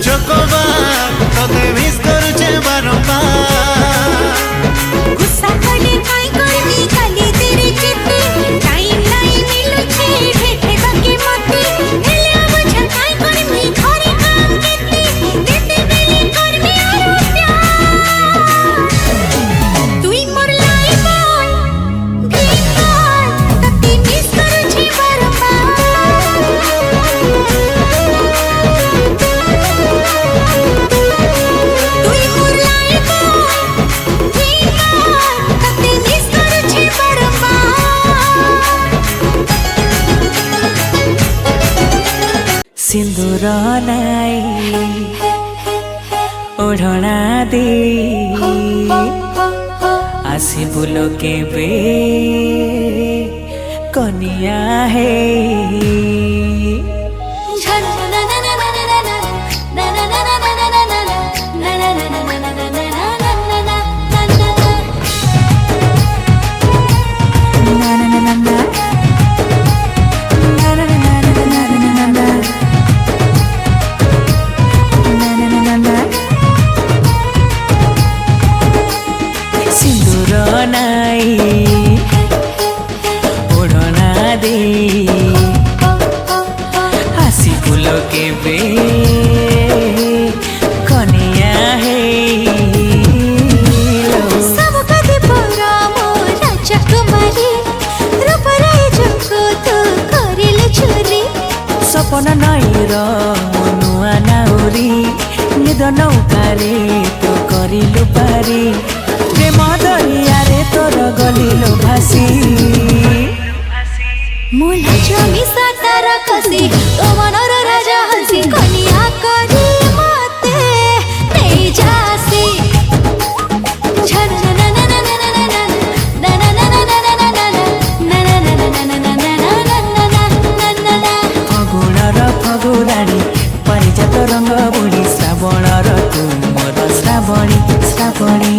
chocobar तोते miss करूचे बारंबार गुस्सा कले काई करबी खाली तेरे चित्ते टाइम नहीं मिलुछे भेटे बाके मते हेले बुझा काई करबी घरे काम केते देते बेले करबी आरो प्यार तुई more life boy green boy तते मिस करूचे बारंबार तुई more life boy green boy तते मिस करूचे बारंबार सिंदूर नाई ओढ़ना दे आसी बुलो के बे कनिया है सिंदूर नाई ओढ़ना दे आसी बुलो के बे कनिया है सब कदे परा मोरा चकमारी रूपराय जको तो करिल चोरी सपना नाई र मनुआ नाउरी निद नौकारे तो करिलु पारी प्रेम दरिया रे तोर गलिलो भासी मोला जमी सातार कसी तो मनर राजा हंसी कनिया करी मते नहीं जासी फगुण र फगुराणी परिजात रंग बुढी श्रावण र तुमर श्रावणी श्रावणी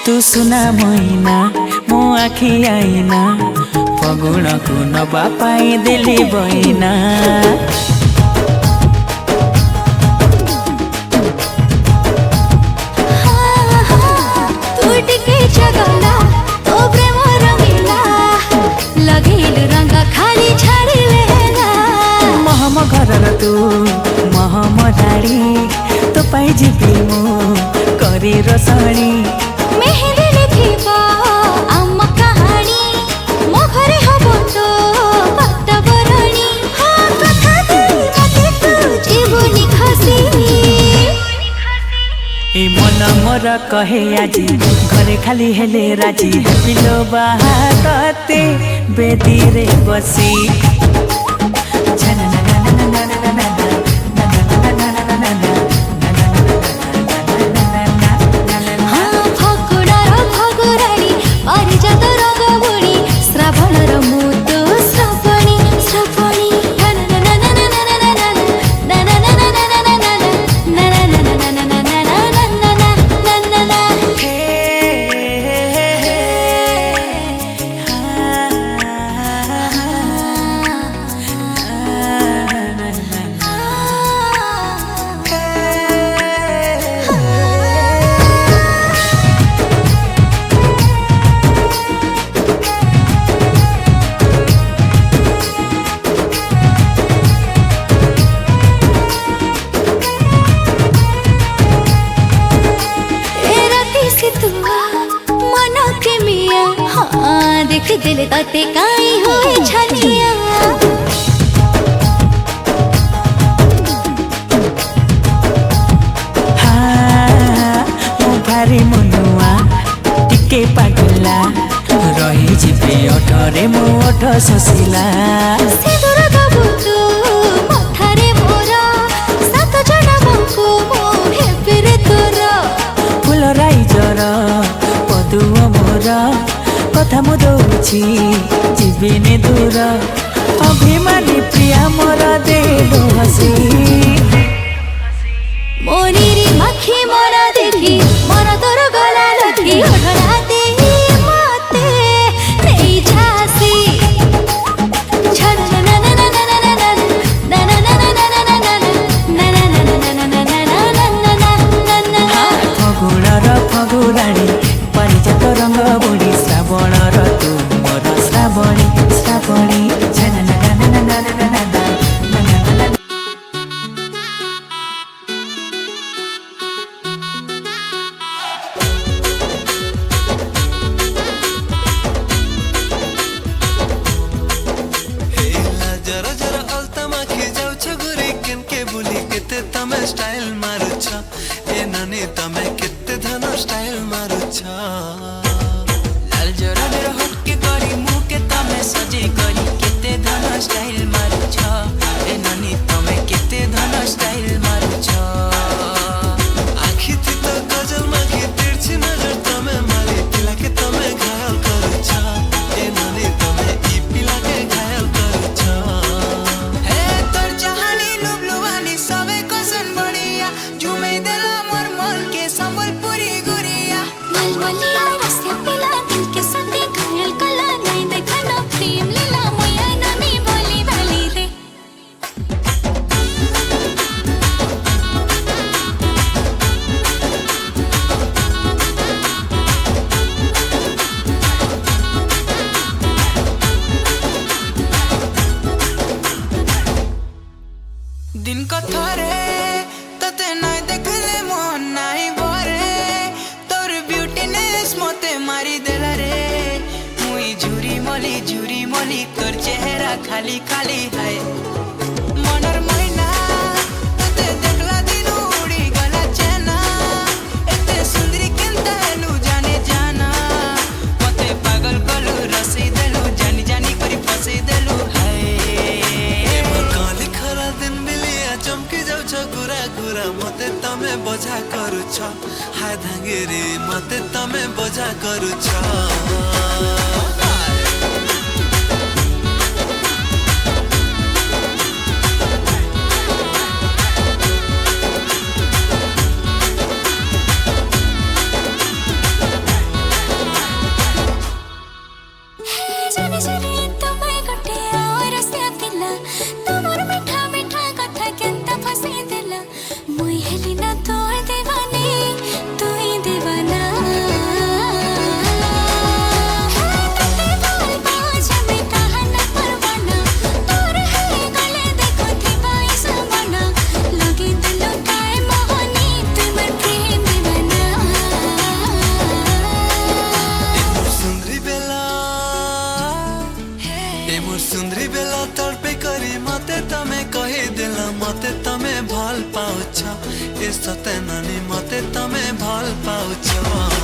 तू सुना मैना मो आखि आईना फगुण को नबा पाई दिली बहिना तू टिके जगला तो प्रेम रंगीला लगेल रंग खाली छाड़िलेला महम घर तू महम डाड़ी तो पाई जीवी मु करी रसणी मेहंदी लिखिबा आम्मा कहानी मो घरे हबो तो वातावरणी हाँ कथा दे मते तू जीवनी खसी ए मन मोर कहे आजी घरे खाली हेले राजी पिलो बाहाते बेदी रे बसी हाँ फगुणार फगुराणी परिजात रंग बुणी श्रावणर मुतु श्रावणी श्रावणी देख दिल ताते काई होए छनिया हाँ मो भारी मनुआ टिके पागला रही जीवे अठरे मो अठ शशिला सिंदूर दबु तू मथारे मोरा सात जन କଥା ମୁଁ ଦଉଛି ଯିବିନି ଦୂର ଅଭିମାନୀ ପ୍ରିୟା ମୋର ଦେଲୁ ହସି मोरी मखी मोरा देखी मोरा तोर गला लगी ओढ़ना दे मते नहीं झांसी छन ना ना ना ना ना ना ना ना ना ना ना ना ना ना ना ना ना ଫଗୁଣର ଫଗୁରାଣୀ ପରିଚିତ ରଙ୍ଗ ବୁଢ଼ୀ ଶ୍ରାବଣର ତୁ ମୋର ଶ୍ରାବଣୀ ଶ୍ରାବଣୀ जरा जरा अलता माखी जाऊ छ गुरी केनके बुली केते तमे स्टाइल मारू छ ए नानी तमे केते धन स्टाइल मारू छ लाल जरा जरा हटके करी मुँह के तमे सजे करी केते धन स्टाइल मारू छ ए नानी तमे केते धन स्टाइल मारू छ आखी थी तो गजल माखी तिरछी नजर तमे मारी पिला के तमे घायल करू छ ए नानी तमे ई पिला के घायल करू छ हे तोर चाहनी लुबलुवानी सबे कोसन बढ़िया झुमे देला मोर मन के संबलपुरी गुरिया मलमलिया रस्ते पिला दिल के सते घायल कला नहीं देखा ना प्रेम लीला मोया नानी बोली वाली रे दिन को थोरे तते नाय देखले मन नाय भरे तोर ब्यूटीनेस मते मारी देला रे मुई झुरी मली तोर चेहरा खाली खाली है मनर मैना तते देखला दिन उड़ी गला चेना एते सुंदरी केनता हेलु जाने जाना मते पागल कलु रसी देलु जानी जानी करी फसे देलु है काली खरा दिन बिलिया चमकी जाऊ छ गुरा गुरा मते तमे बजा करू छ हाय धांगेरी मते तमे बजा करू छ जाने जाने तुम्हें गटे और से पिला तुमर मीठा मीठा कथा केंता फसे देला मुई हेली ना तोर दीवानी तू ही दीवाना तते बोल बाज में कहन परवाना तोर है गले देखो थी बाई समाना लगी दिल काय मोहनी तुमर प्रेम दीवाना सुंदरी बेला तड़पे करी मते तमे कही देला मते तमे भल पाऊ छ ए सते नानी मते तमे भल पाऊ छ